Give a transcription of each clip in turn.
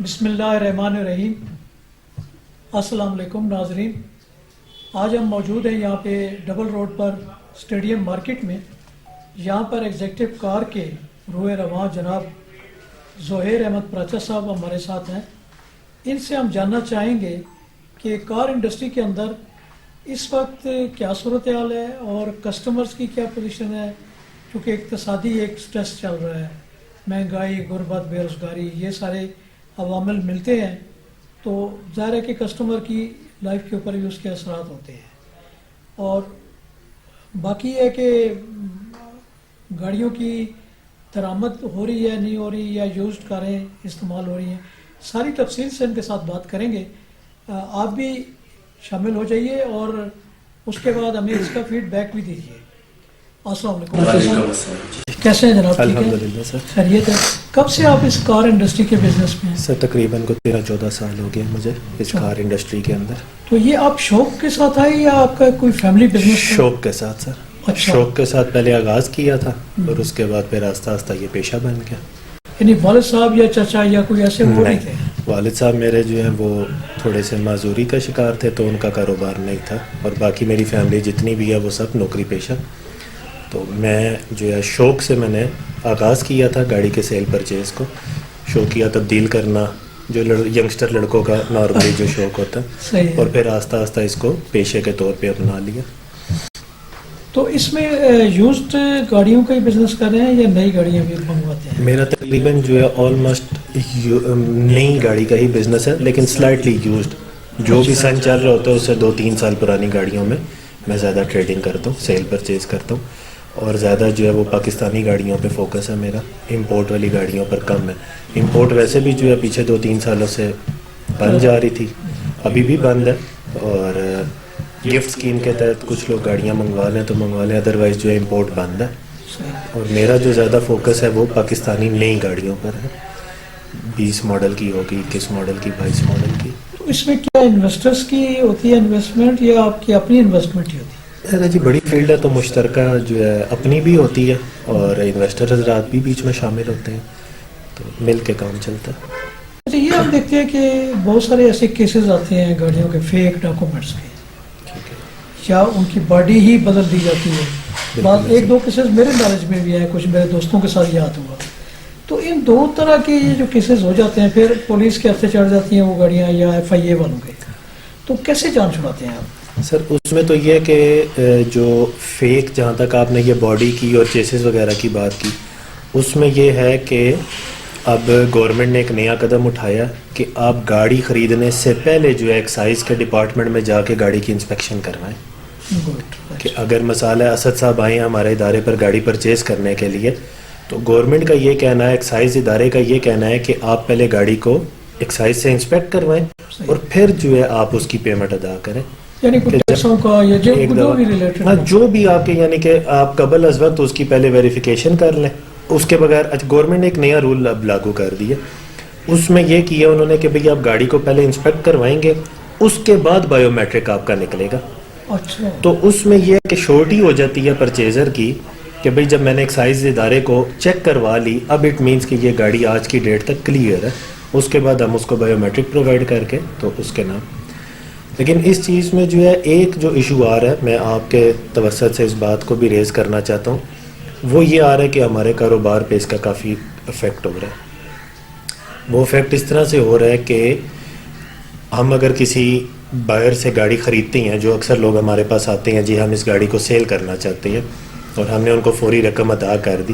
بسم اللہ الرحمن الرحیم۔ السلام علیکم ناظرین، آج ہم موجود ہیں یہاں پہ ڈبل روڈ پر اسٹیڈیم مارکیٹ میں۔ یہاں پر ایگزیکٹو کار کے روئے رواں جناب زہیر احمد پراچا صاحب ہمارے ساتھ ہیں۔ ان سے ہم جاننا چاہیں گے کہ کار انڈسٹری کے اندر اس وقت کیا صورتحال ہے اور کسٹمرز کی کیا پوزیشن ہے، کیونکہ اقتصادی ایک سٹریس چل رہا ہے، مہنگائی، غربت، بے روزگاری، یہ سارے عوامل ملتے ہیں تو ظاہر ہے کہ کسٹمر کی لائف کے اوپر بھی اس کے اثرات ہوتے ہیں۔ اور باقی ہے کہ گاڑیوں کی درآمد ہو رہی ہے نہیں ہو رہی، یا یوزڈ کاریں استعمال ہو رہی ہیں، ساری تفصیل سے ان کے ساتھ بات کریں گے۔ آپ بھی شامل ہو جائیے اور اس کے بعد ہمیں اس کا فیڈ بیک بھی دیجیے۔ السلام علیکم، کیسے ہیں جناب؟ الحمدللہ سر، خیریت ہے؟ کب سے آپ اس کار انڈسٹری کے بزنس میں ہیں؟ سر تقریباً کو 13-14 سال ہو گئے مجھے اس کار انڈسٹری کے اندر۔ تو یہ آپ شوق کے ساتھ آئے یا آپ کا کوئی فیملی بزنس تھا؟ شوق کے ساتھ سر، اچھا۔ شوق کے ساتھ پہلے آغاز کیا تھا اور اس کے بعد پھر آہستہ آہستہ یہ پیشہ بن گیا۔ یعنی والد صاحب یا چچا یا کوئی ایسے وہ نہیں تھے؟ والد صاحب میرے جو ہیں وہ تھوڑے سے معذوری کا شکار تھے تو ان کا کاروبار نہیں تھا، اور باقی میری فیملی جتنی بھی ہے وہ سب نوکری پیشہ۔ تو میں جو ہے شوق سے میں نے آغاز کیا تھا گاڑی کے سیل پرچیز کو، شوقیہ تبدیل کرنا جو ینگسٹر لڑکوں کا نارملی جو شوق ہوتا ہے، اور پھر آہستہ آہستہ اس کو پیشے کے طور پہ اپنا لیا۔ تو اس میں یوزڈ گاڑیوں کا ہی بزنس کر رہے ہیں یا نئی گاڑیاں بھی منگواتے ہیں؟ میرا تقریباً جو ہے آلموسٹ نئی گاڑی کا ہی بزنس ہے، لیکن سلائٹلی یوزڈ جو بھی سن چل رہا ہوتا ہے اس سے 2-3 سال پرانی گاڑیوں میں زیادہ ٹریڈنگ کرتا ہوں، سیل پرچیز کرتا ہوں، اور زیادہ جو ہے وہ پاکستانی گاڑیوں پہ فوکس ہے میرا، امپورٹ والی گاڑیوں پر کم ہے۔ امپورٹ ویسے بھی جو ہے پیچھے 2-3 سالوں سے بند جا رہی تھی، ابھی بھی بند ہے، اور گفٹ اسکیم کے تحت کچھ لوگ گاڑیاں منگوا لیں تو منگوا لیں، ادروائز جو ہے امپورٹ بند ہے۔ اور میرا جو زیادہ فوکس ہے وہ پاکستانی نئی گاڑیوں پر ہے، 20 ماڈل کی ہوگی، 21 ماڈل کی، 22 ماڈل کی۔ تو اس میں کیا انویسٹرز کی ہوتی ہے انویسٹمنٹ یا آپ کی اپنی انویسٹمنٹ ہی ہوتی ہے؟ جی بڑی فیلڈ ہے تو مشترکہ جو ہے اپنی بھی ہوتی ہے، اور انویسٹر حضرات بھی بیچ میں شامل ہوتے ہیں، تو مل کے کام چلتا ہے۔ اچھا، یہ آپ دیکھتے ہیں کہ بہت سارے ایسے کیسز آتے ہیں گاڑیوں کے فیک ڈاکومنٹس کے، یا ان کی باڈی ہی بدل دی جاتی ہے۔ بعض 1-2 کیسز میرے نالج میں بھی ہیں، کچھ میرے دوستوں کے ساتھ یاد ہوا۔ تو ان دو طرح کے یہ جو کیسز ہو جاتے ہیں، پھر پولیس کے ہاتھے چڑھ جاتی ہیں وہ گاڑیاں یا FIA والوں کے، تو کیسے جان چھڑاتے ہیں آپ؟ سر اس میں تو یہ ہے کہ جو فیک، جہاں تک آپ نے یہ باڈی کی اور چیسز وغیرہ کی بات کی، اس میں یہ ہے کہ اب گورنمنٹ نے ایک نیا قدم اٹھایا کہ آپ گاڑی خریدنے سے پہلے جو ہے ایکسائز کے ڈپارٹمنٹ میں جا کے گاڑی کی انسپیکشن کروائیں، کہ اگر مسئلہ اسد صاحب آئے ہیں ہمارے ادارے پر گاڑی پرچیز کرنے کے لیے، تو گورنمنٹ کا یہ کہنا ہے، ایکسائز ادارے کا یہ کہنا ہے کہ آپ پہلے گاڑی کو ایکسائز سے انسپیکٹ کروائیں اور پھر جو ہے آپ اس کی پیمنٹ ادا کریں۔ یعنی کچھ ٹیکسوں کا یا جو بھی ریلیٹڈ، ہاں جو بھی آپ کے، یعنی کہ آپ قبل از وقت اس کی پہلے ویریفیکیشن کر لیں۔ اس کے بغیر گورنمنٹ نے ایک نیا رول اب لاگو کر دیا، اس میں یہ کیا انہوں نے کہ بھئی آپ گاڑی کو پہلے انسپیکٹ کروائیں گے، اس کے بعد بایو میٹرک آپ کا نکلے گا۔ اچھا، تو اس میں یہ کہ شورٹی ہو جاتی ہے پرچیزر کی کہ بھئی جب میں نے ایکسائز ادارے کو چیک کروا لی، اب اٹ مینس کہ یہ گاڑی آج کی ڈیٹ تک کلیئر ہے، اس کے بعد ہم اس کو بایو میٹرک پرووائڈ کر کے تو اس کے نام۔ لیکن اس چیز میں جو ہے ایک جو ایشو آ رہا ہے، میں آپ کے توسط سے اس بات کو بھی ریز کرنا چاہتا ہوں، وہ یہ آ رہا ہے کہ ہمارے کاروبار پہ اس کا کافی افیکٹ ہو رہا ہے۔ وہ افیکٹ اس طرح سے ہو رہا ہے کہ ہم اگر کسی بائر سے گاڑی خریدتے ہیں، جو اکثر لوگ ہمارے پاس آتے ہیں، جی ہم اس گاڑی کو سیل کرنا چاہتے ہیں، اور ہم نے ان کو فوری رقم ادا کر دی،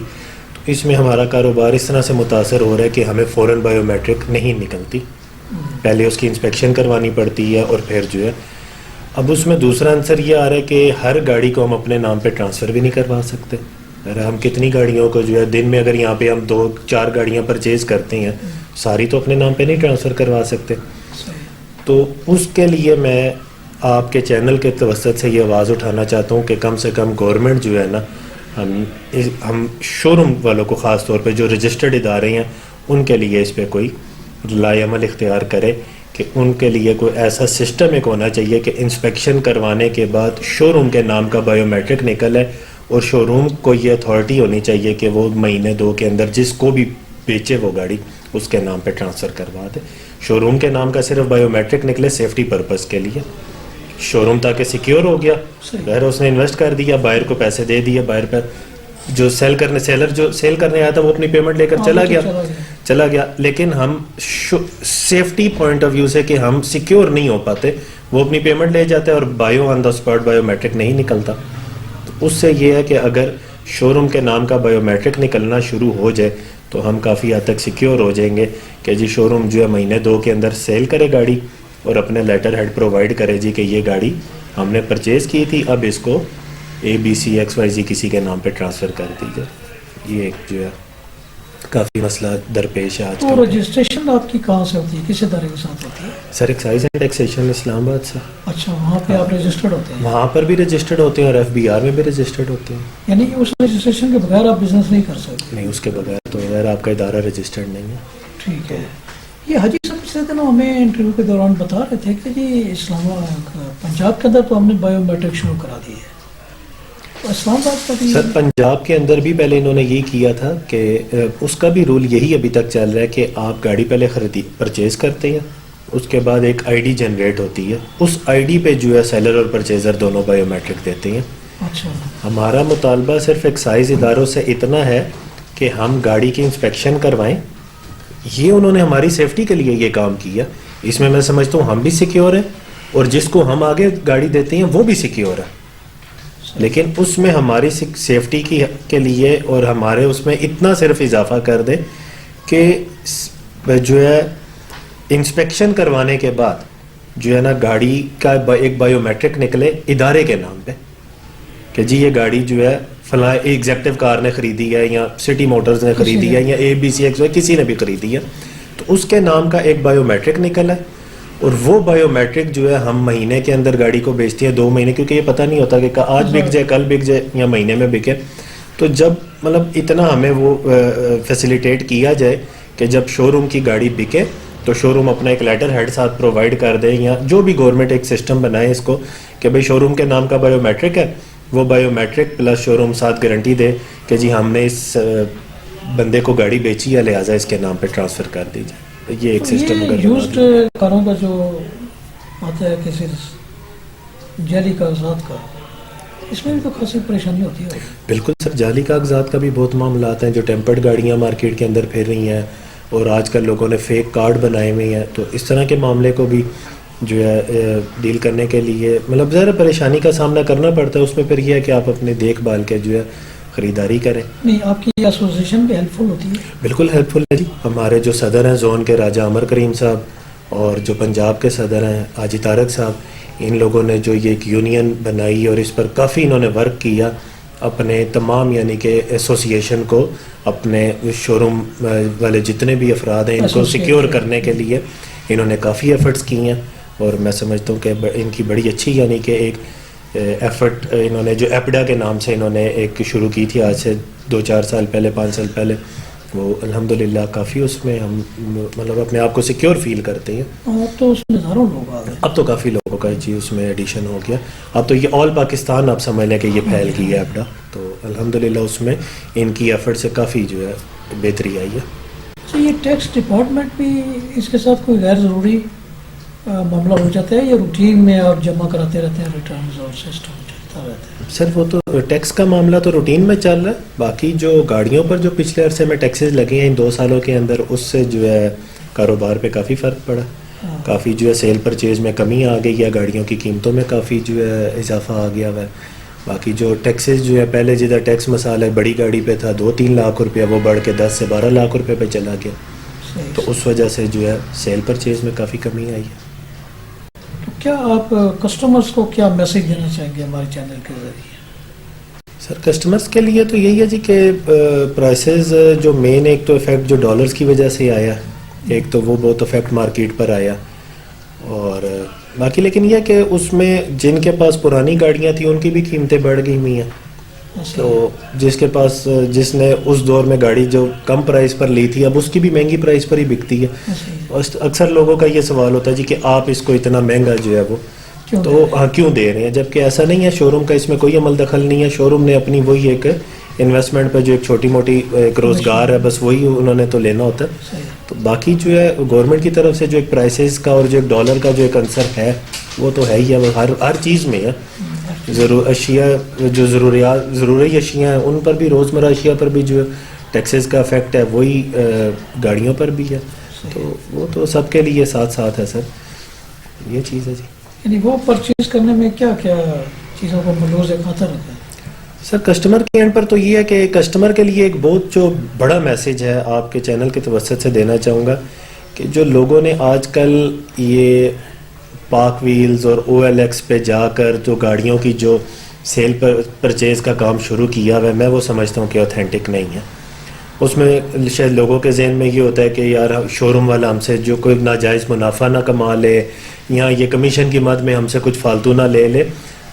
تو اس میں ہمارا کاروبار اس طرح سے متاثر ہو رہا ہے کہ ہمیں فوراً بایو میٹرک نہیں نکلتی، پہلے اس کی انسپیکشن کروانی پڑتی ہے، اور پھر جو ہے اب اس میں دوسرا عنصر یہ آ رہا ہے کہ ہر گاڑی کو ہم اپنے نام پہ ٹرانسفر بھی نہیں کروا سکتے۔ اگر ہم کتنی گاڑیوں کو جو ہے دن میں، اگر یہاں پہ ہم 2-4 گاڑیاں پرچیز کرتے ہیں، ساری تو اپنے نام پہ نہیں ٹرانسفر کروا سکتے۔ تو اس کے لیے میں آپ کے چینل کے توسط سے یہ آواز اٹھانا چاہتا ہوں کہ کم سے کم گورنمنٹ جو ہے نا، ہم شو روم والوں کو خاص طور پہ جو رجسٹرڈ ادارے ہیں ان کے لیے اس پہ کوئی لائے عمل اختیار کرے کہ ان کے لیے کوئی ایسا سسٹم ایک ہونا چاہیے کہ انسپیکشن کروانے کے بعد شو روم کے نام کا بایو میٹرک نکلے، اور شو روم کو یہ اتھارٹی ہونی چاہیے کہ وہ مہینے 2 کے اندر جس کو بھی بیچے وہ گاڑی، اس کے نام پہ ٹرانسفر کروا دے. شو روم کے نام کا صرف بایو میٹرک نکلے سیفٹی پرپز کے لیے. شو روم تاکہ سیکیور ہو گیا, ظاہر اس نے انویسٹ کر دیا, بائر کو پیسے دے دیے, بائر پر جو سیلر جو سیل کرنے آیا تھا وہ اپنی پیمنٹ لے کر چلا گیا. لیکن ہم سیفٹی پوائنٹ آف ویو سے کہ ہم سیکیور نہیں ہو پاتے, وہ اپنی پیمنٹ لے جاتے ہیں اور bio on the spot biometric نہیں نکلتا. تو اس سے یہ ہے کہ اگر شو روم کے نام کا بایو میٹرک نکلنا شروع ہو جائے تو ہم کافی حد تک سیکیور ہو جائیں گے کہ جی شو روم جو ہے مہینے 2 کے اندر سیل کرے گاڑی اور اپنے لیٹر ہیڈ پرووائڈ کرے جی کہ یہ گاڑی ہم نے پرچیز کی تھی, اب اس کو ABC XYZ کسی کے نام پہ ٹرانسفر کر دیجیے. یہ ایک جو ہے کافی مسئلہ درپیش ہے آج تو رجسٹریشن آپ کی کہاں سے ہوتی ہے, کس ادارے کے ساتھ ہوتی ہے؟ سر ایکسائز اینڈ ٹیکسیشن اسلام آباد سے. اچھا, وہاں پہ آپ رجسٹرڈ ہوتے ہیں؟ وہاں پر بھی رجسٹرڈ ہوتے ہیں اور FBR میں بھی رجسٹرڈ ہوتے ہیں. یعنی اس رجسٹریشن کے بغیر آپ بزنس نہیں کر سکتے؟ نہیں, اس کے بغیر تو یار آپ کا ادارہ رجسٹرڈ نہیں ہے. ٹھیک ہے. یہ حاجی صاحب سے نا ہمیں انٹرویو کے دوران بتا رہے تھے کہ جی اسلام پنجاب کے اندر تو ہم نے بایو میٹرک شروع کرا دی ہے, اسلام آباد کا بھی؟ سر پنجاب کے اندر بھی پہلے انہوں نے یہ کیا تھا کہ اس کا بھی رول یہی ابھی تک چل رہا ہے کہ آپ گاڑی پہلے پرچیز کرتے ہیں, اس کے بعد ایک ID جنریٹ ہوتی ہے, اس ID پہ جو ہے سیلر اور پرچیزر دونوں بایو میٹرک دیتے ہیں. اچھا. ہمارا مطالبہ صرف ایکسائز اداروں سے اتنا ہے کہ ہم گاڑی کی انسپیکشن کروائیں. یہ انہوں نے ہماری سیفٹی کے لیے یہ کام کیا, اس میں سمجھتا ہوں ہم بھی سیکیور ہیں اور جس کو ہم آگے گاڑی دیتے ہیں وہ بھی سیکیور ہے. لیکن اس میں ہماری سیفٹی کے لیے اور ہمارے اس میں اتنا صرف اضافہ کر دے کہ جو ہے انسپیکشن کروانے کے بعد جو ہے نا گاڑی کا ایک بایو میٹرک نکلے ادارے کے نام پہ کہ جی یہ گاڑی جو ہے فلاں ایگزیکٹو کار نے خریدی ہے یا سٹی موٹرز نے خریدی ہے یا ABC XYZ کسی نے بھی خریدی ہے, تو اس کے نام کا ایک بایو میٹرک نکلا ہے. اور وہ بایو میٹرک جو ہے ہم مہینے کے اندر گاڑی کو بیچتی ہیں 2 مہینے, کیونکہ یہ پتہ نہیں ہوتا کہ آج بک جائے کل بک جائے یا مہینے میں بکے. تو جب مطلب اتنا ہمیں وہ فیسیلیٹیٹ کیا جائے کہ جب شو روم کی گاڑی بکے تو شو روم اپنا ایک لیٹر ہیڈ ساتھ پرووائڈ کر دے, یا جو بھی گورنمنٹ ایک سسٹم بنائے اس کو کہ بھئی شو روم کے نام کا بایو میٹرک ہے, وہ بایو میٹرک پلس شو روم ساتھ گارنٹی دے کہ جی ہم نے اس بندے کو گاڑی بیچی ہے لہٰذا اس کے نام پہ ٹرانسفر کر دیجیے. یہ ایک سسٹم یوزڈ کاروں کا جو آتا ہے کسی جعلی کاغذات کا, اس میں بھی تو خاصی پریشانی ہوتی ہے. بالکل سر, جعلی کاغذات کا بھی بہت معاملات ہیں, جو ٹیمپرڈ گاڑیاں مارکیٹ کے اندر پھر رہی ہیں اور آج کل لوگوں نے فیک کارڈ بنائے ہوئے ہیں. تو اس طرح کے معاملے کو بھی جو ہے ڈیل کرنے کے لیے مطلب ظاہر پریشانی کا سامنا کرنا پڑتا ہے. اس میں پھر یہ ہے کہ آپ اپنے دیکھ بھال کے جو ہے خریداری کریں. نہیں, آپ کی ایسوسیشن بھی ہیلپ فل ہوتی ہے؟ بالکل ہیلپ فل ہے جی. ہمارے جو صدر ہیں زون کے راجہ عمر کریم صاحب اور جو پنجاب کے صدر ہیں حاجی طارق صاحب, ان لوگوں نے جو یہ ایک یونین بنائی اور اس پر کافی انہوں نے ورک کیا اپنے تمام یعنی کہ ایسوسیشن کو, اپنے شو روم والے جتنے بھی افراد ہیں ان کو سیکیور کرنے کے لیے انہوں نے کافی ایفرٹس کی ہیں. اور میں سمجھتا ہوں کہ ان کی بڑی اچھی یعنی کہ ایک ایفرٹ انہوں نے جو ایپڈا کے نام سے انہوں نے ایک شروع کی تھی آج سے 2-4 سال پہلے 5 سال پہلے, وہ الحمدللہ کافی اس میں ہم مطلب اپنے آپ کو سیکیور فیل کرتے ہیں. اب تو اس میں ہزاروں لوگ آ گئے, اب تو کافی لوگوں کا جی اس میں ایڈیشن ہو گیا. اب تو یہ آل پاکستان آپ سمجھ لیں کہ یہ پھیل گئی ہے ایپڈا. تو الحمدللہ اس میں ان کی ایفرٹ سے کافی جو ہے بہتری آئی ہے. تو یہ ٹیکس ڈپارٹمنٹ بھی اس کے ساتھ کوئی غیر ضروری معاملہ ہو جاتا ہے یا روٹین میں آپ جمع کراتے رہتے ہیں ریٹرنز اور سسٹم چلتا رہتا ہے؟ سر وہ تو ٹیکس کا معاملہ تو روٹین میں چل رہا ہے. باقی جو گاڑیوں پر جو پچھلے عرصے میں ٹیکسز لگے ہیں ان 2 سالوں کے اندر, اس سے جو ہے کاروبار پہ کافی فرق پڑا. کافی جو ہے سیل پرچیز میں کمی آ گئی ہے, گاڑیوں کی قیمتوں میں کافی جو ہے اضافہ آ گیا ہوا ہے. باقی جو ٹیکسز جو ہے پہلے جدھر ٹیکس مسئلہ بڑی گاڑی پہ تھا 2-3 لاکھ روپیہ, وہ بڑھ کے 10 سے 12 لاکھ روپے پہ چلا گیا. تو اس وجہ سے جو ہے سیل پرچیز میں کافی کمی آئی ہے. کیا آپ کسٹمرز کو کیا میسیج دینا چاہیں گے ہمارے چینل کے ذریعے؟ سر کسٹمرز کے لیے تو یہی ہے جی کہ پرائسز جو مین ایک تو افیکٹ جو ڈالرز کی وجہ سے آیا, ایک تو وہ بہت افیکٹ مارکیٹ پر آیا, اور باقی لیکن یہ کہ اس میں جن کے پاس پرانی گاڑیاں تھیں ان کی بھی قیمتیں بڑھ گئی ہوئی ہیں. تو جس کے پاس جس نے اس دور میں گاڑی جو کم پرائز پر لی تھی اب اس کی بھی مہنگی پرائز پر ہی بکتی ہے. اکثر لوگوں کا یہ سوال ہوتا ہے جی کہ آپ اس کو اتنا مہنگا جو ہے وہ تو کیوں دے رہے ہیں, جبکہ ایسا نہیں ہے. شو روم کا اس میں کوئی عمل دخل نہیں ہے. شو روم نے اپنی وہی ایک انویسٹمنٹ پہ جو ایک چھوٹی موٹی ایک روزگار ہے بس وہی انہوں نے تو لینا ہوتا ہے. تو باقی جو ہے گورنمنٹ کی طرف سے جو ایک پرائسز کا اور جو ایک ڈالر کا جو ایک عنصر ہے وہ تو ہے ہی ہے، وہ ہر چیز میں ہے. اشیاء جو ضروری اشیاء ہیں ان پر بھی، روزمرہ اشیاء پر بھی جو ٹیکسز کا افیکٹ ہے وہی گاڑیوں پر بھی ہے. تو وہ تو سب کے لیے ساتھ ساتھ ہے سر، یہ چیز ہے جی. یعنی وہ پرچیز کرنے میں کیا کیا چیزوں کو ملحوظ خاطر رکھا ہے سر؟ کسٹمر کے اینڈ پر تو یہ ہے کہ کسٹمر کے لیے ایک بہت جو بڑا میسج ہے آپ کے چینل کے توسط سے دینا چاہوں گا کہ جو لوگوں نے آج کل یہ پاک ویلز اور او ایل ایکس پہ جا کر جو گاڑیوں کی جو سیل پرچیز کا کام شروع کیا ہے، میں وہ سمجھتا ہوں کہ اوتھینٹک نہیں ہے. اس میں شاید لوگوں کے ذہن میں یہ ہوتا ہے کہ یار شو روم والا ہم سے جو کوئی ناجائز منافع نہ کما لے یا یہ کمیشن کی مد میں ہم سے کچھ فالتو نہ لے لے،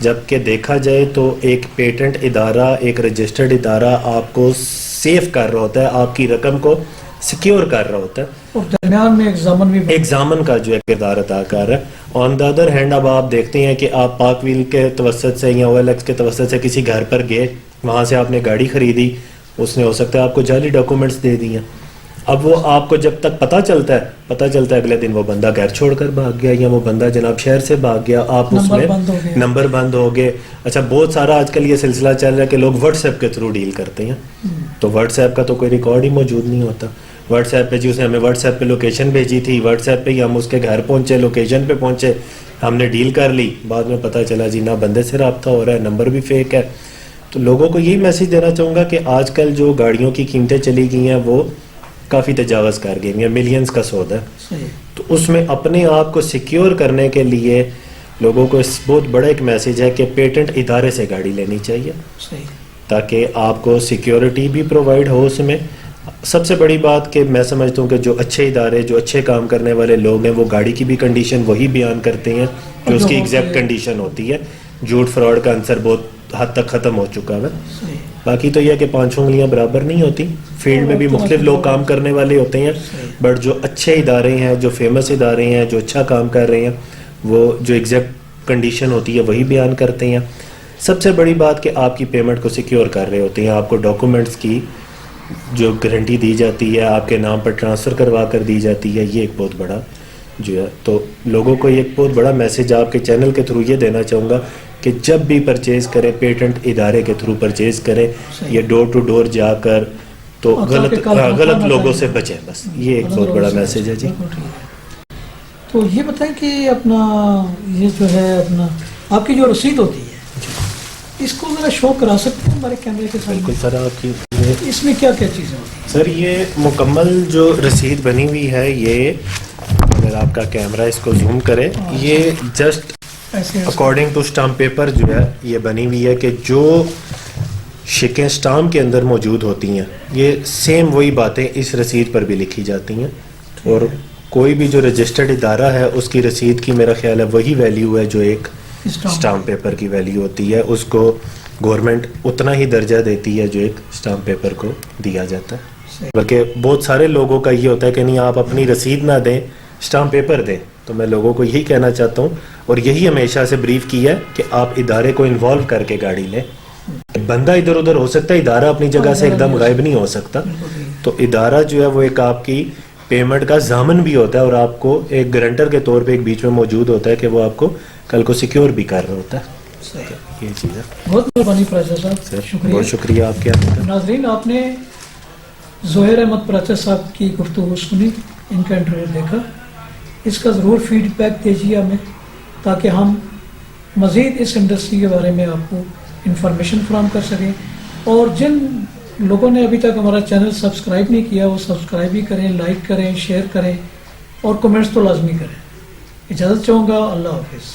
جبکہ دیکھا جائے تو ایک پیٹنٹ ادارہ، ایک رجسٹرڈ ادارہ آپ کو سیف کر رہا ہوتا ہے، آپ کی رقم کو سیکیور کر رہا ہوتا ہے، اور درمیان میں ایک ضامن کا جو ہے کردار ادا کر رہا ہے. آن دا ادر ہینڈ اب آپ دیکھتے ہیں کہ آپ پاک ویل کے توسط سے یا او ایل ایکس کے توسط سے کسی گھر پر گئے، وہاں سے آپ نے گاڑی خریدی، اس نے ہو سکتا ہے آپ کو جعلی ڈاکومنٹس دے دیے. اب وہ آپ کو جب تک پتہ چلتا ہے اگلے دن وہ بندہ گھر چھوڑ کر بھاگ گیا یا وہ بندہ جناب شہر سے بھاگ گیا، آپ اس میں نمبر بند ہو گئے. اچھا بہت سارا آج کل یہ سلسلہ چل رہا ہے کہ لوگ واٹس ایپ کے تھرو ڈیل کرتے ہیں، تو واٹس ایپ کا تو کوئی ریکارڈ ہی موجود نہیں ہوتا. واٹس ایپ پہ جی اس نے ہمیں واٹس ایپ پہ لوکیشن بھیجی تھی، واٹس ایپ پہ ہی ہم اس کے گھر پہنچے، لوکیشن پہ پہنچے، ہم نے ڈیل کر لی، بعد میں پتہ چلا جی نہ بندے سے رابطہ ہو رہا ہے، نمبر بھی فیک ہے. تو لوگوں کو یہی میسج دینا چاہوں گا کہ آج کل جو گاڑیوں کی قیمتیں چلی گئی ہیں وہ کافی تجاوز کر گئی ہیں، ملینز کا سودا ہے. تو اس میں اپنے آپ کو سیکیور کرنے کے لیے لوگوں کو اس بہت بڑا ایک میسج ہے کہ پیٹنٹ ادارے سے گاڑی لینی چاہیے تاکہ آپ کو سیکیورٹی بھی پرووائڈ ہو. اس میں سب سے بڑی بات کہ میں سمجھتا ہوں کہ جو اچھے ادارے، جو اچھے کام کرنے والے لوگ ہیں وہ گاڑی کی بھی کنڈیشن وہی بیان کرتے ہیں جو اس کی ایگزیکٹ کنڈیشن ہوتی ہے. جھوٹ فراڈ کا عنصر بہت حد تک ختم ہو چکا ہے. باقی تو یہ ہے کہ 5 انگلیاں برابر نہیں ہوتی، فیلڈ میں بھی مختلف لوگ کام کرنے والے ہوتے ہیں، بٹ جو اچھے ادارے ہیں، جو فیمس ادارے ہیں، جو اچھا کام کر رہے ہیں، وہ جو ایگزیکٹ کنڈیشن ہوتی ہے وہی بیان کرتے ہیں. سب سے بڑی بات کہ آپ کی پیمنٹ کو سیکیور کر رہے ہوتے ہیں، آپ کو ڈاکومنٹس کی جو گارنٹی دی جاتی ہے آپ کے نام پر ٹرانسفر کروا کر دی جاتی ہے. یہ ایک بہت بڑا جو ہے، تو لوگوں کو ایک بہت بڑا میسج آپ کے چینل کے تھرو یہ دینا چاہوں گا کہ جب بھی پرچیز کریں پیٹنٹ ادارے کے تھرو پرچیز کریں، یہ ڈور ٹو ڈور جا کر تو غلط لوگوں سے بچیں. بس یہ ایک بہت بڑا میسج ہے جی. تو یہ بتائیں کہ اپنا یہ جو ہے اپنا آپ کی جو رسید ہوتی ہے اس کو ذرا شو کرا سکتے ہیں ہمارے کیمرے کے ساتھ؟ بالکل سر. آپ کی اس میں کیا کیا چیزیں ہوتی ہیں سر؟ یہ مکمل جو رسید بنی ہوئی ہے، یہ اگر آپ کا کیمرہ اس کو زوم کرے، یہ just according to stamp paper جو ہے یہ بنی ہوئی ہے کہ جو شکیں اسٹامپ کے اندر موجود ہوتی ہیں یہ سیم وہی باتیں اس رسید پر بھی لکھی جاتی ہیں. اور کوئی بھی جو رجسٹرڈ ادارہ ہے اس کی رسید کی میرا خیال ہے وہی ویلیو ہے جو ایک اسٹامپ پیپر کی ویلیو ہوتی ہے. اس کو گورنمنٹ اتنا ہی درجہ دیتی ہے جو ایک اسٹامپ پیپر کو دیا جاتا ہے. بلکہ بہت سارے لوگوں کا یہ ہوتا ہے کہ نہیں آپ اپنی رسید نہ دیں، اسٹامپ پیپر دیں. تو میں لوگوں کو یہی کہنا چاہتا ہوں اور یہی ہمیشہ سے بریف کیا ہے کہ آپ ادارے کو انوالو کر کے گاڑی لیں. بندہ ادھر ادھر ہو سکتا ہے، ادارہ اپنی جگہ سے ایک دم غائب نہیں ہو سکتا. تو ادارہ جو ہے وہ ایک آپ کی پیمنٹ کا ضامن بھی ہوتا ہے اور آپ کو ایک گارنٹر کے طور پہ ایک بیچ میں موجود ہوتا ہے کہ وہ آپ کو کل کو سیکیور بھی کر رہا ہوتا ہے. یہ چیز ہے. بہت مہربانی پرائسر صاحب، شکریہ. بہت شکریہ آپ کے. ناظرین، آپ نے زہیر احمد پرائسر صاحب کی گفتگو سنی، ان کا انٹرویو دیکھا. اس کا ضرور فیڈ بیک دیجیے ہمیں تاکہ ہم مزید اس انڈسٹری کے بارے میں آپ کو انفارمیشن فراہم کر سکیں. اور جن لوگوں نے ابھی تک ہمارا چینل سبسکرائب نہیں کیا وہ سبسکرائب بھی کریں، لائک کریں، شیئر کریں اور کمنٹس تو لازمی کریں. اجازت چاہوں گا. اللہ حافظ.